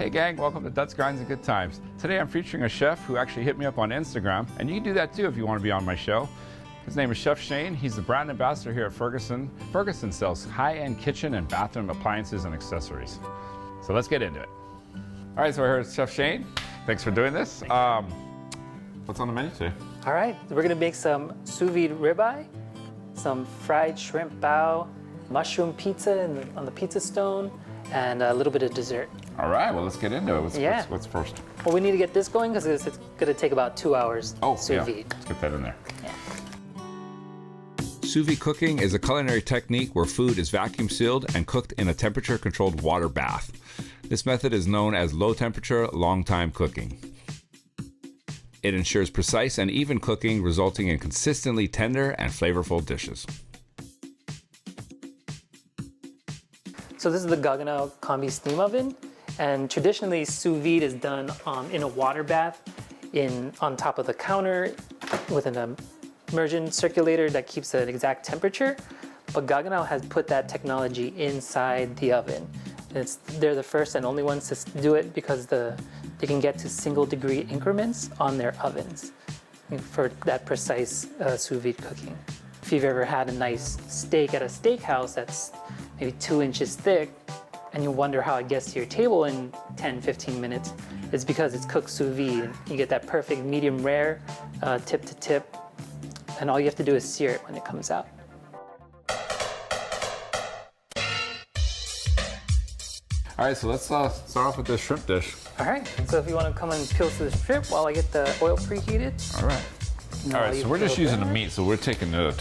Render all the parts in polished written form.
Hey gang, welcome to Dutz Grinds and Good Times. Today I'm featuring a chef who actually hit me up on Instagram, and you can do that too if you want to be on my show. His name is Chef Shane. He's the brand ambassador here at Ferguson. Ferguson sells high-end kitchen and bathroom appliances and accessories. So let's get into it. All right, so we're here with Chef Shane. Thanks for doing this. What's on the menu today? All right, we're gonna make some sous vide ribeye, some fried shrimp bao, mushroom pizza on the pizza stone, and a little bit of dessert. All right, well, let's get into it. What's first? Well, we need to get this going because it's gonna take about 2 hours sous vide. Let's get that in there. Yeah. Sous vide cooking is a culinary technique where food is vacuum sealed and cooked in a temperature-controlled water bath. This method is known as low temperature, long time cooking. It ensures precise and even cooking, resulting in consistently tender and flavorful dishes. So this is the Gaggenau Combi steam oven, and traditionally sous vide is done in a water bath on top of the counter with an immersion circulator that keeps an exact temperature. But Gaggenau has put that technology inside the oven. They're the first and only ones to do it because they can get to single degree increments on their ovens for that precise sous vide cooking. If you've ever had a nice steak at a steakhouse that's maybe 2 inches thick and you wonder how it gets to your table in 10-15 minutes, it's because it's cooked sous vide. You get that perfect medium rare, tip to tip, and all you have to do is sear it when it comes out. All right, so let's start off with this shrimp dish. All right, so if you want to come and peel through the shrimp while I get the oil preheated. All right. All right, so we're just using the meat, so we're taking the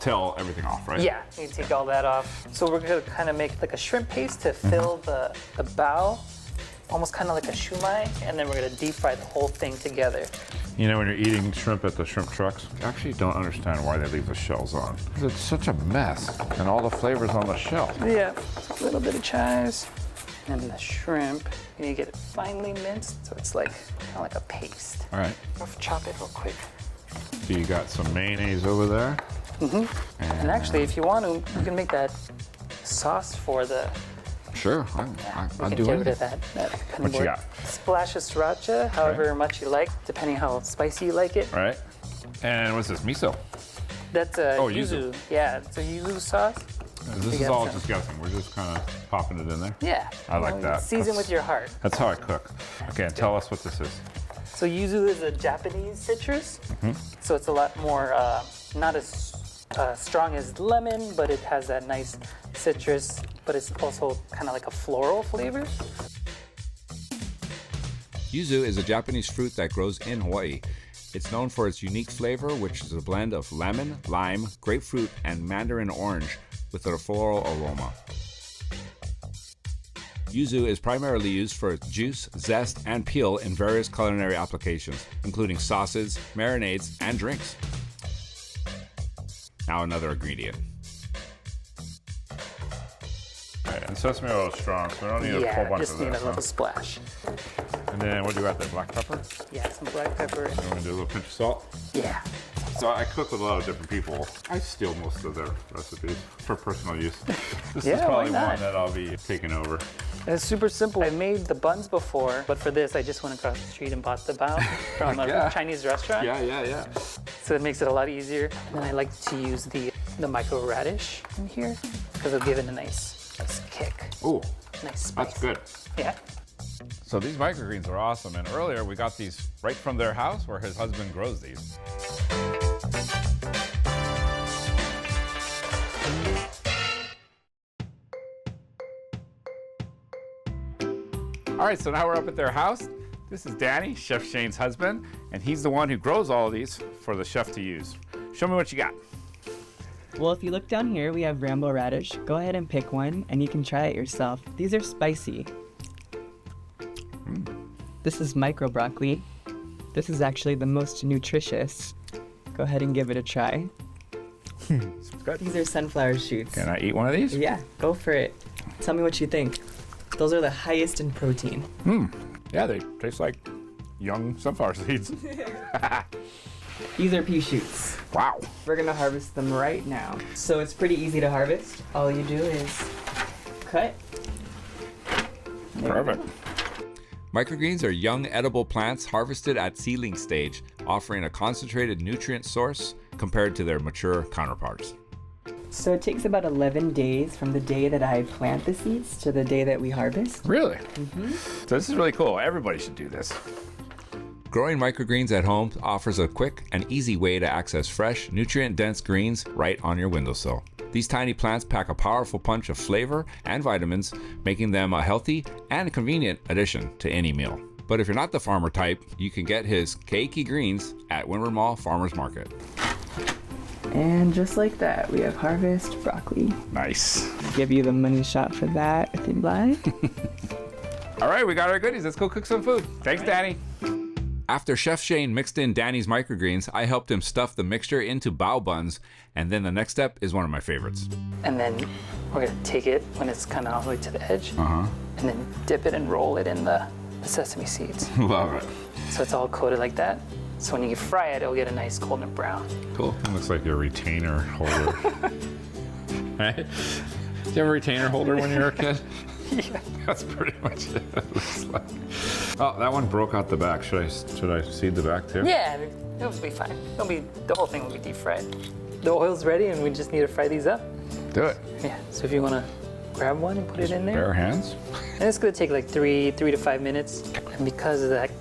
tail, everything off, right? Yeah, you take all that off. So we're gonna kind of make like a shrimp paste to fill the bao, almost kind of like a shumai, and then we're gonna deep fry the whole thing together. You know, when you're eating shrimp at the shrimp trucks, I actually don't understand why they leave the shells on. It's such a mess, and all the flavors on the shell. Yeah, a little bit of chives. And the shrimp, you need to get it finely minced, so it's like kind of like a paste. All right. I'll chop it real quick. So you got some mayonnaise over there. Mm-hmm. And actually, if you want to, you can make that sauce for the. Sure, I'll do it. That What you got? Splash of sriracha, however much you like, depending how spicy you like it. Right. And what's this, miso? That's yuzu. Yeah, it's a yuzu sauce. This is all just guessing. We're just kind of popping it in there. Yeah. I like that. Season with your heart. That's how I cook. Okay, and tell us what this is. So yuzu is a Japanese citrus. So it's a lot more, not as strong as lemon, but it has that nice citrus, but it's also kind of like a floral flavor. Yuzu is a Japanese fruit that grows in Hawaii. It's known for its unique flavor, which is a blend of lemon, lime, grapefruit, and mandarin orange with a floral aroma. Yuzu is primarily used for its juice, zest, and peel in various culinary applications, including sauces, marinades, and drinks. Now another ingredient. All right, and sesame oil is strong, so we don't need a whole bunch just of need this. a little splash. And then what do you got there, black pepper? Yeah, some black pepper. And we're gonna do a little pinch of salt. Yeah. So I cook with a lot of different people. I steal most of their recipes for personal use. This is Yeah, probably why not? one that I'll be taking over. It's super simple. I made the buns before, but for this, I just went across the street and bought the bao from a Chinese restaurant. Yeah. So it makes it a lot easier. And then I like to use the micro radish in here because it'll give it a nice kick. Ooh, Nice spice. that's good. Yeah. So these microgreens are awesome, and earlier we got these right from their house where his husband grows these. All right, so now we're up at their house. This is Danny, Chef Shane's husband, and he's the one who grows all of these for the chef to use. Show me what you got. Well, if you look down here, we have Rambo radish. Go ahead and pick one, and you can try it yourself. These are spicy. This is micro broccoli. This is actually the most nutritious. Go ahead and give it a try. Good. These are sunflower shoots. Can I eat one of these? Yeah, go for it. Tell me what you think. Those are the highest in protein. Yeah, they taste like young sunflower seeds. These are pea shoots. Wow. We're gonna harvest them right now. So it's pretty easy to harvest. All you do is cut. There we Perfect. go. Microgreens are young edible plants harvested at seedling stage, offering a concentrated nutrient source compared to their mature counterparts. So it takes about 11 days from the day that I plant the seeds to the day that we harvest. Really? So this is really cool. Everybody should do this. Growing microgreens at home offers a quick and easy way to access fresh, nutrient-dense greens right on your windowsill. These tiny plants pack a powerful punch of flavor and vitamins, making them a healthy and convenient addition to any meal. But if you're not the farmer type, you can get his Keiki greens at Windward Mall Farmers Market. And just like that, we have harvest broccoli. Nice. Give you the money shot for that if you'd like. All right, we got our goodies. Let's go cook some food. Thanks, Danny. After Chef Shane mixed in Danny's microgreens, I helped him stuff the mixture into bao buns, and then the next step is one of my favorites. And then we're gonna take it when it's kind of all the way to the edge, and then dip it and roll it in the sesame seeds. Love it. So it's all coated like that. So when you fry it, it'll get a nice golden brown. Cool. It looks like your retainer holder. Right? Did you have a retainer holder when you were a kid? Yeah. That's pretty much it. It looks like. Oh, that one broke out the back. Should I seed the back too? Yeah, it'll be fine. The whole thing will be deep fried. The oil's ready, and we just need to fry these up. Do it. Yeah. So if you wanna grab one and put it in there. Bare hands. And it's gonna take like three to 5 minutes. And because of that,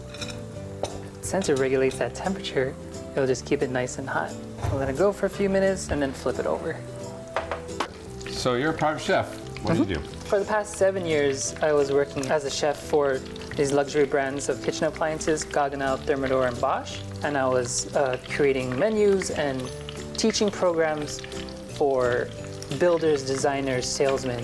since it regulates that temperature, it'll just keep it nice and hot. We'll let it go for a few minutes and then flip it over. So you're a private chef. What do you do? For the past 7 years, I was working as a chef for these luxury brands of kitchen appliances, Gaggenau, Thermador, and Bosch. And I was creating menus and teaching programs for builders, designers, salesmen,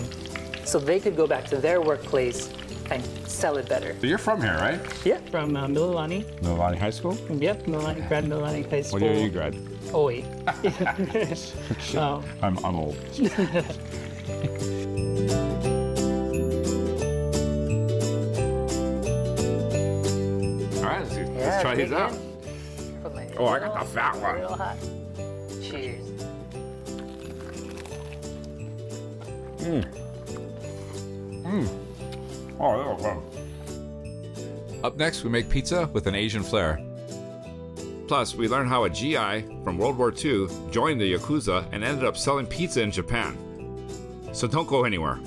so they could go back to their workplace and sell it better. So you're from here, right? Yeah, from Mililani. Mililani High School? Yep, Mililani, grad Mililani High School. What year you grad? 08. Oh. I'm old. All right, let's try these out. Oh, I got the fat one. Real hot. Cheers. Oh, that was fun. Up next, we make pizza with an Asian flair. Plus, we learn how a GI from World War II joined the Yakuza and ended up selling pizza in Japan. So don't go anywhere.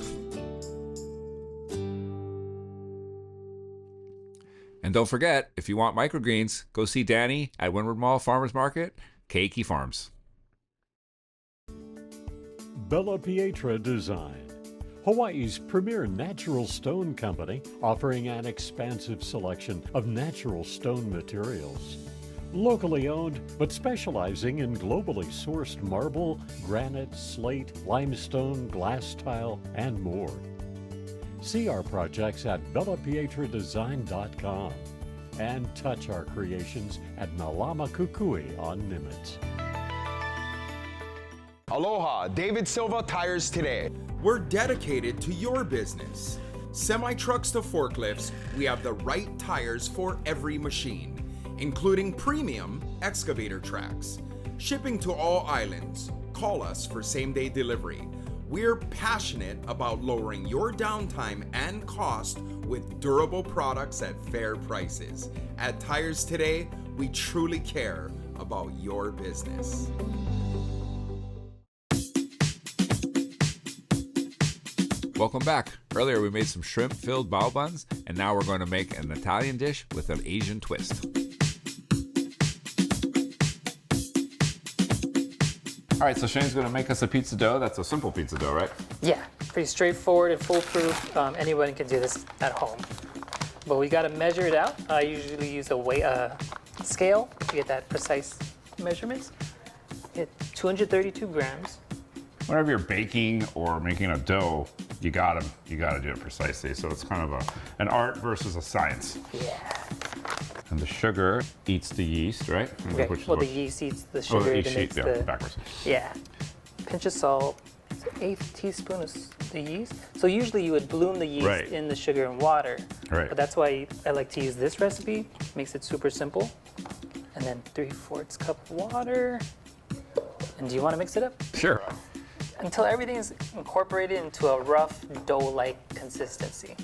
And don't forget, if you want microgreens, go see Danny at Windward Mall Farmers Market, Keiki Farms. Bella Pietra Design, Hawaii's premier natural stone company, offering an expansive selection of natural stone materials. Locally owned, but specializing in globally sourced marble, granite, slate, limestone, glass tile, and more. See our projects at BellaPietraDesign.com and touch our creations at Malama Kukui on Nimitz. Aloha, David Silva Tires Today. We're dedicated to your business. Semi-trucks to forklifts, we have the right tires for every machine, including premium excavator tracks. Shipping to all islands. Call us for same-day delivery. We're passionate about lowering your downtime and cost with durable products at fair prices. At Tires Today, we truly care about your business. Welcome back. Earlier we made some shrimp-filled bao buns, and now we're going to make an Italian dish with an Asian twist. All right, so Shane's going to make us a pizza dough. That's a simple pizza dough, right? Yeah, pretty straightforward and foolproof. Anyone can do this at home. But we gotta measure it out. I usually use a scale to get that precise measurements. Get 232 grams. Whenever you're baking or making a dough, you gotta do it precisely. So it's kind of an art versus a science. Yeah. And the sugar eats the yeast, right? Okay. Well, the yeast eats the sugar. the to yeast make eats, backwards. Yeah. Pinch of salt. 1/8 teaspoon of the yeast. So usually you would bloom the yeast Right. in the sugar and water. Right. But that's why I like to use this recipe. Makes it super simple. And then 3/4 cup of water. And do you want to mix it up? Sure. Until everything is incorporated into a rough dough-like consistency.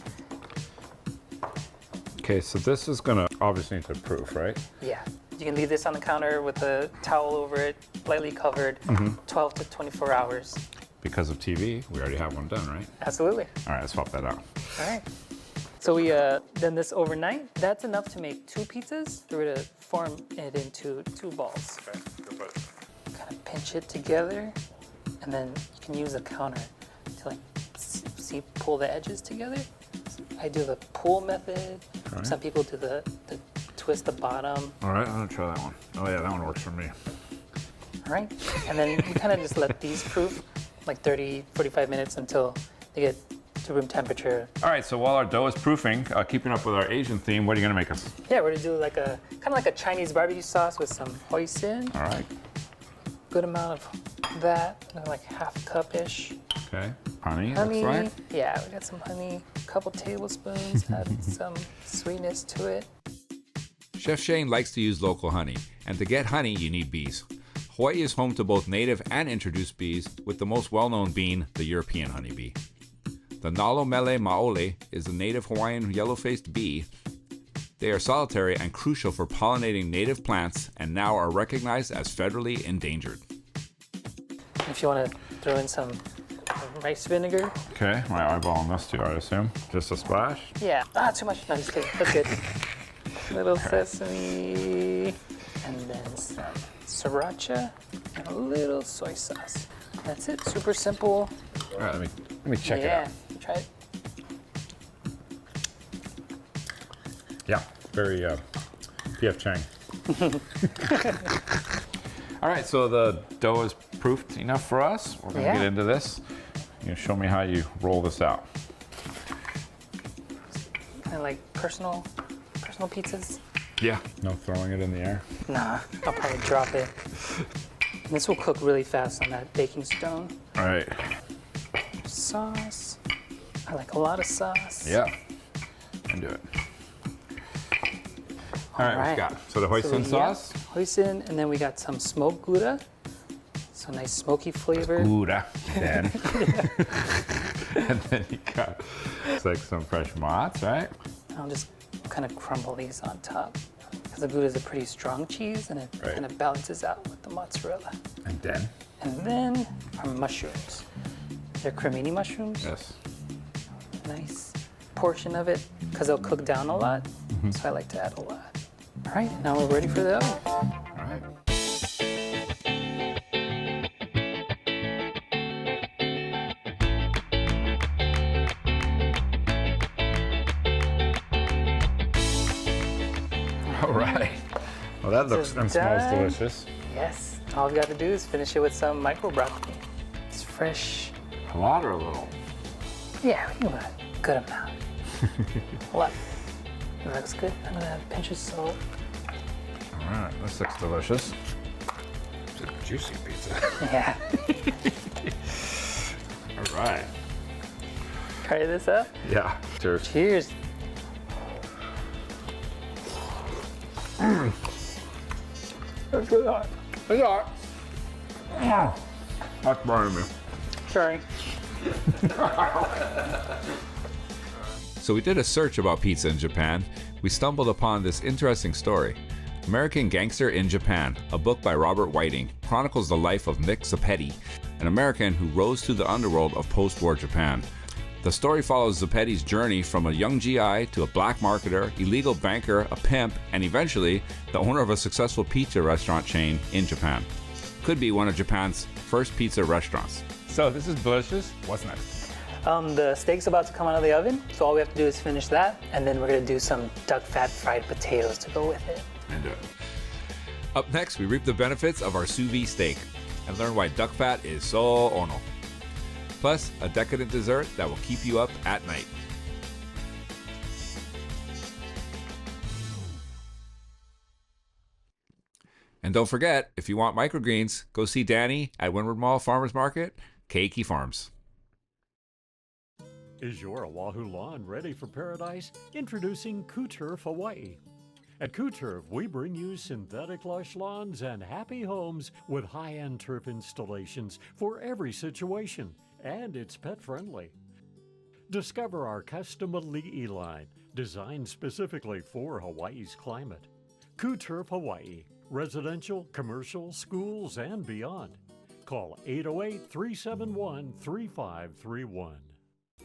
Okay, so this is gonna obviously need to proof, right? Yeah. You can leave this on the counter with a towel over it, lightly covered, 12 to 24 hours. Because of TV, we already have one done, right? Absolutely. All right, let's swap that out. All right. So we done this overnight. That's enough to make 2 pizzas. We're gonna form it into 2 balls. Okay, go for it. Kind of pinch it together, and then you can use a counter to like see pull the edges together. I do the pull method. Right. Some people do the twist the bottom. All right, I'm gonna try that one. Oh yeah, that one works for me. All right, and then you kind of just let these proof like 30, 45 minutes until they get to room temperature. All right, so while our dough is proofing, keeping up with our Asian theme, what are you gonna make us? Yeah, we're gonna do like a kind of like a Chinese barbecue sauce with some hoisin. All right, Good amount of that, like half cup-ish. okay. Honey, Honey, looks like. yeah, we got some honey, a couple tablespoons, add some sweetness to it. Chef Shane likes to use local honey, and to get honey, you need bees. Hawaii is home to both native and introduced bees, with the most well-known being the European honeybee. The Nalomele maole is a native Hawaiian yellow-faced bee. They are solitary and crucial for pollinating native plants, and now are recognized as federally endangered. If you want to throw in some rice vinegar. Okay, my eyeball on this too, I assume. Just a splash. Yeah, too much. No, just kidding. That's good. Little sesame, and then some sriracha, and a little soy sauce. That's it. Super simple. All right, let me check it Yeah, out. try it. Yeah, very P.F. Chang. All right, so the dough is proofed enough for us. We're gonna Yeah. get into this. You can show me how you roll this out. And like personal pizzas. Yeah. No throwing it in the air. Nah, I'll probably drop it. And this will cook really fast on that baking stone. All right. Sauce. I like a lot of sauce. Yeah. And do it. All right, what you got? So the hoisin sauce. Hoisin, and then we got some smoked Gouda. So nice smoky flavor. Gouda. Then. And then you got it's like some fresh mozz, right? I'll just kind of crumble these on top. Because the Gouda is a pretty strong cheese, and it Right. kind of balances out with the mozzarella. And then. And then our mushrooms. They're cremini mushrooms. Yes. Nice portion of it, because they'll cook down a lot. So I like to add a lot. All right, now we're ready for the oven. All right. All right. Well, that looks is and smells done. delicious. Yes, all we've got to do is finish it with some micro broccoli. It's fresh. A lot or a little? Yeah, we can do a good amount. A lot. That looks good. I'm gonna add a pinch of salt. All right, this looks delicious. It's a juicy pizza. Yeah. All right. Try this up. Yeah. Cheers. Cheers. That's really hot. It's all right. That's burning me. Sorry. So we did a search about pizza in Japan. We stumbled upon this interesting story. American Gangster in Japan, a book by Robert Whiting, chronicles the life of Nick Zappetti, an American who rose through the underworld of post-war Japan. The story follows Zappetti's journey from a young GI to a black marketer, illegal banker, a pimp, and eventually the owner of a successful pizza restaurant chain in Japan. Could be one of Japan's first pizza restaurants. So this is delicious. What's next? The steak's about to come out of the oven, so all we have to do is finish that, and then we're gonna do some duck fat fried potatoes to go with it. And do it. Up next, we reap the benefits of our sous vide steak and learn why duck fat is so ono. Plus, a decadent dessert that will keep you up at night. And don't forget, if you want microgreens, go see Danny at Windward Mall Farmers Market, Keiki Farms. Is your Oahu lawn ready for paradise? Introducing Couturf Hawaii. At Couturf, we bring you synthetic lush lawns and happy homes with high-end turf installations for every situation, and it's pet-friendly. Discover our custom Ali'i line, designed specifically for Hawaii's climate. Kuturf Hawaii, residential, commercial, schools, and beyond. Call 808-371-3531.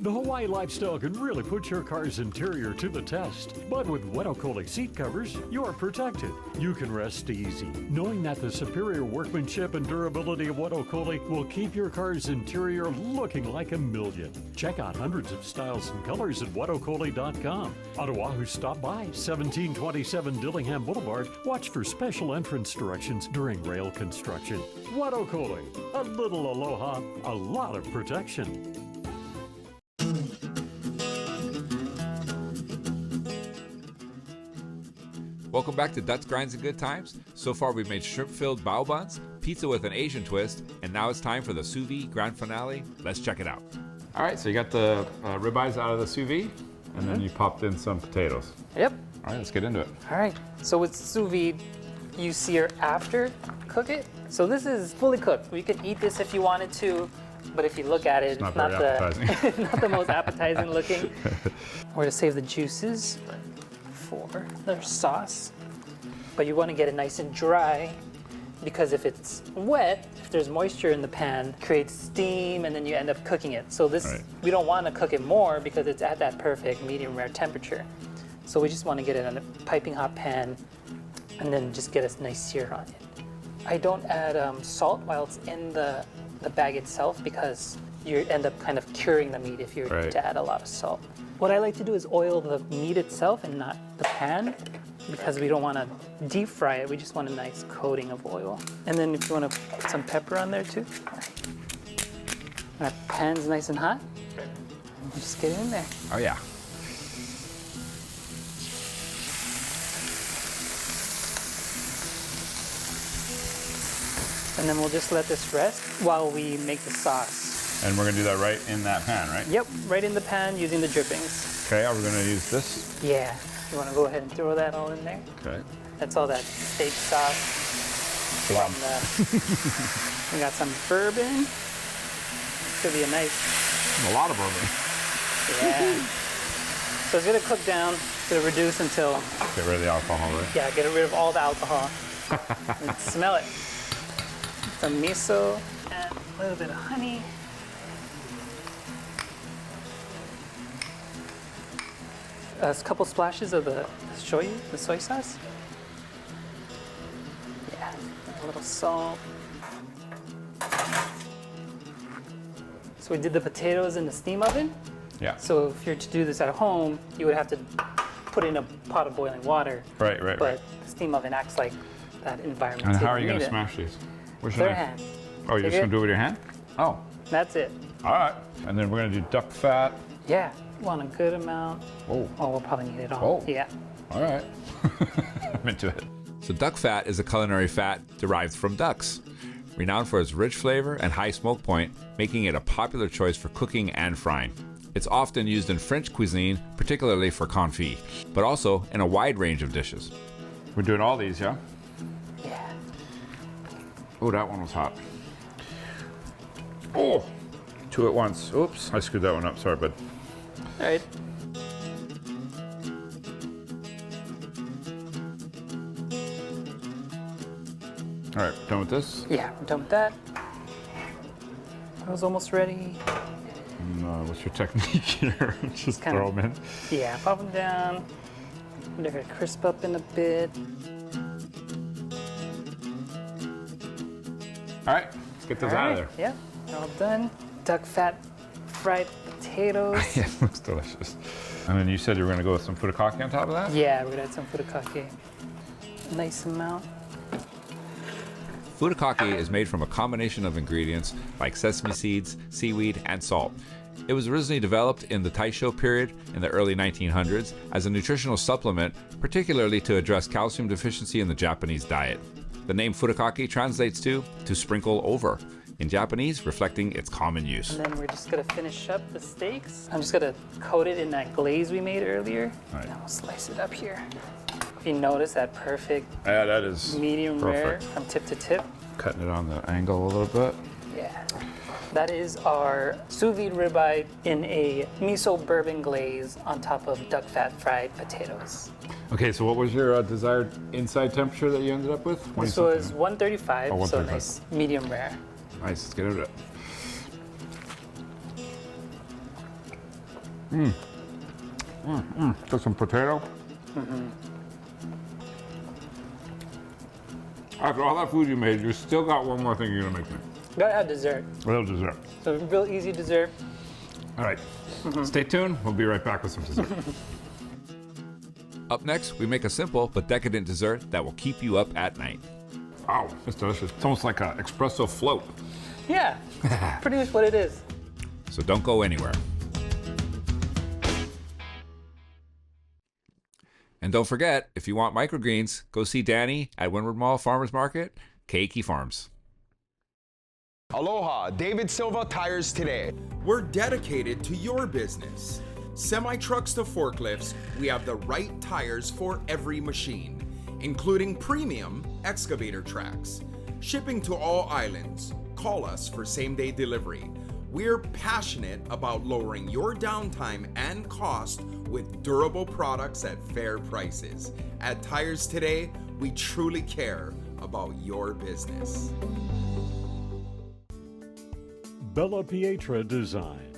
The Hawaii lifestyle can really put your car's interior to the test, but with Wet'okoli seat covers, you're protected. You can rest easy, knowing that the superior workmanship and durability of Wet'okoli will keep your car's interior looking like a million. Check out hundreds of styles and colors at wetokoli.com. On Oahu, stop by 1727 Dillingham Boulevard. Watch for special entrance directions during rail construction. Wet'okoli, a little aloha, a lot of protection. Welcome back to Dutch Grinds and Good Times. So far we've made shrimp-filled bao buns, pizza with an Asian twist, and now it's time for the sous vide grand finale. Let's check it out. All right, so you got the ribeyes out of the sous vide, and then you popped in some potatoes. Yep. All right, let's get into it. All right. So with sous vide, you sear after cook it. So this is fully cooked. You could eat this if you wanted to, but if you look at it, Not very appetizing. not the most appetizing looking. We're to save the juices for the sauce, but you want to get it nice and dry, because if it's wet, if there's moisture in the pan, it creates steam and then you end up cooking it. So this, Right. we don't want to cook it more because it's at that perfect medium rare temperature. So we just want to get it in a piping hot pan and then just get a nice sear on it. I don't add salt while it's in the bag itself, because you end up kind of curing the meat if you were Right. to add a lot of salt. What I like to do is oil the meat itself and not the pan, because we don't want to deep fry it. We just want a nice coating of oil. And then if you want to put some pepper on there too. That pan's nice and hot. Just get it in there. Oh yeah. And then we'll just let this rest while we make the sauce. And we're gonna do that right in that pan, right? Yep, right in the pan using the drippings. Okay, are we gonna use this? Yeah, you want to go ahead and throw that all in there. Okay. That's all that steak sauce. Plum. We got some bourbon. Could be a nice, A lot of bourbon. yeah. So it's gonna cook down, it's gonna reduce until, Get rid of the alcohol, right? yeah, get rid of all the alcohol. And smell it. Some miso and a little bit of honey. A couple splashes of the shoyu, the soy sauce. Yeah, a little salt. So we did the potatoes in the steam oven. Yeah. So if you're to do this at home, you would have to put in a pot of boiling water. Right, right, But right. the steam oven acts like that environment. And so how are you need gonna it. smash these? Where's your Bare knife? hand. Oh, you're Take just gonna it. do it with your hand? Oh, That's it. all right. And then we're gonna do duck fat. Yeah, you want a good amount. Oh, Oh, we'll probably need it all. Oh. Yeah. all right. I'm into it. So duck fat is a culinary fat derived from ducks, renowned for its rich flavor and high smoke point, making it a popular choice for cooking and frying. It's often used in French cuisine, particularly for confit, but also in a wide range of dishes. We're doing all these, yeah? Yeah. Oh, that one was hot. Oh, two at once. Oops, I screwed that one up. Sorry, bud. All right. All right, done with this. Yeah, we're done with that. That was almost ready. And, what's your technique here? Just Kinda- throw them in. Yeah, pop them down. They're gonna crisp up in a bit. All right, let's get those out of there. Yeah, they're all done. Duck fat fried potatoes. Yeah, it looks delicious. And then you said you were gonna go with some furikake on top of that? Yeah, we're gonna add some furikake. A nice amount. Furikake is made from a combination of ingredients like sesame seeds, seaweed, and salt. It was originally developed in the Taisho period in the early 1900s as a nutritional supplement, particularly to address calcium deficiency in the Japanese diet. The name furikake translates to sprinkle over, in Japanese reflecting its common use. And then we're just gonna finish up the steaks. I'm just gonna coat it in that glaze we made earlier. Right. And we'll slice it up here. If you notice that perfect Yeah, that is medium rare perfect. from tip to tip. Cutting it on the angle a little bit. Yeah. That is our sous vide ribeye in a miso bourbon glaze on top of duck fat fried potatoes. Okay, so what was your desired inside temperature that you ended up with? This was 135, Oh, so 135. nice medium rare. Nice, let's get into it. Took some potato. After all that food you made, you still got one more thing you're gonna make me. Gotta have dessert. A little dessert. So real easy dessert. All right, stay tuned. We'll be right back with some dessert. Up next, we make a simple but decadent dessert that will keep you up at night. Wow, it's delicious. It's almost like an espresso float. Yeah, pretty much what it is. So don't go anywhere. And don't forget, if you want microgreens, go see Danny at Windward Mall Farmers Market, Keiki Farms. Aloha, David Silva Tires Today. We're dedicated to your business. Semi-trucks to forklifts, we have the right tires for every machine, including premium excavator tracks. Shipping to all islands. Call us for same-day delivery. We're passionate about lowering your downtime and cost with durable products at fair prices. At Tires Today, we truly care about your business. Bella Pietra Design,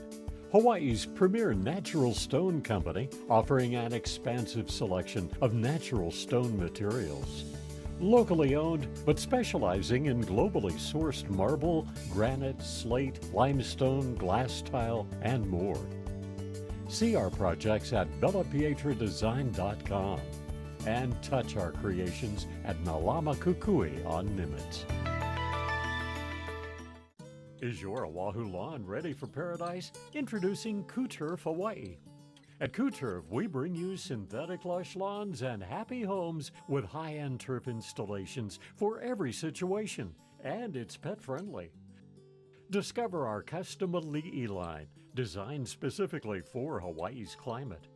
Hawaii's premier natural stone company, offering an expansive selection of natural stone materials. Locally owned, but specializing in globally sourced marble, granite, slate, limestone, glass tile, and more. See our projects at BellaPietraDesign.com and touch our creations at Nalama Kukui on Nimitz. Is your Oahu lawn ready for paradise? Introducing Kuturf Hawaii. At Kuturf, we bring you synthetic lush lawns and happy homes with high-end turf installations for every situation, and it's pet-friendly. Discover our custom Ali'i line, designed specifically for Hawaii's climate.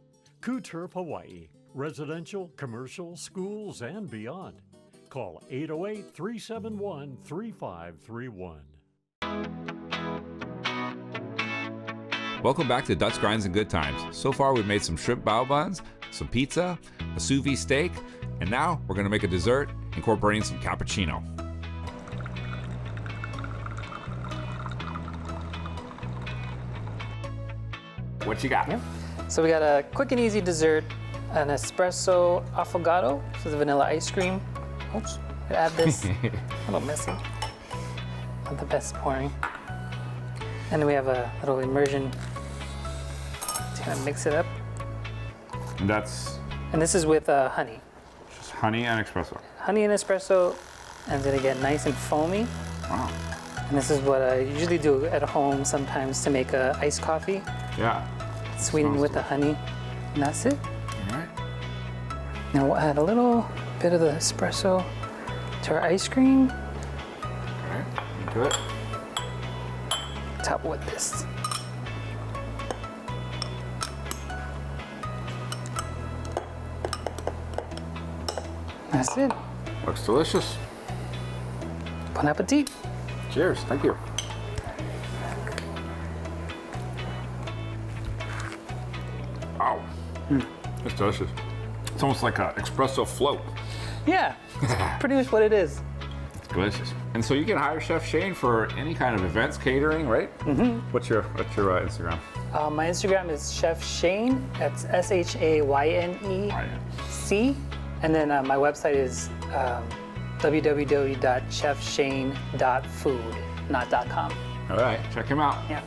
Kuturf Hawaii, residential, commercial, schools, and beyond. Call 808-371-3531. Welcome back to Dutch Grinds and Good Times. So far, we've made some shrimp bao buns, some pizza, a sous vide steak, and now we're going to make a dessert incorporating some cappuccino. What you got? So we got a quick and easy dessert, an espresso affogato. This is vanilla ice cream. Oops, I add this. A little messy. Not the best pouring. And then we have a little immersion to kind of mix it up. And that's And this is with honey. just honey and espresso. Honey and espresso, and then again, nice and foamy. Wow. And this is what I usually do at home sometimes to make a iced coffee, Yeah. sweetened Sounds with the honey. And that's it. All right. Now we'll add a little bit of the espresso to our ice cream. All right. Into it. Top with this. That's it. Looks delicious. Bon appetit. Cheers. Thank you. Wow. It's delicious. It's almost like an espresso float. Yeah, that's pretty much what it is. It's delicious. And so you can hire Chef Shane for any kind of events, catering, right? Mm-hmm. What's your Instagram? My Instagram is Chef Shane. That's SHAYNEC. And then my website is www.chefshane.food, not .com. All right. Check him out. Yeah.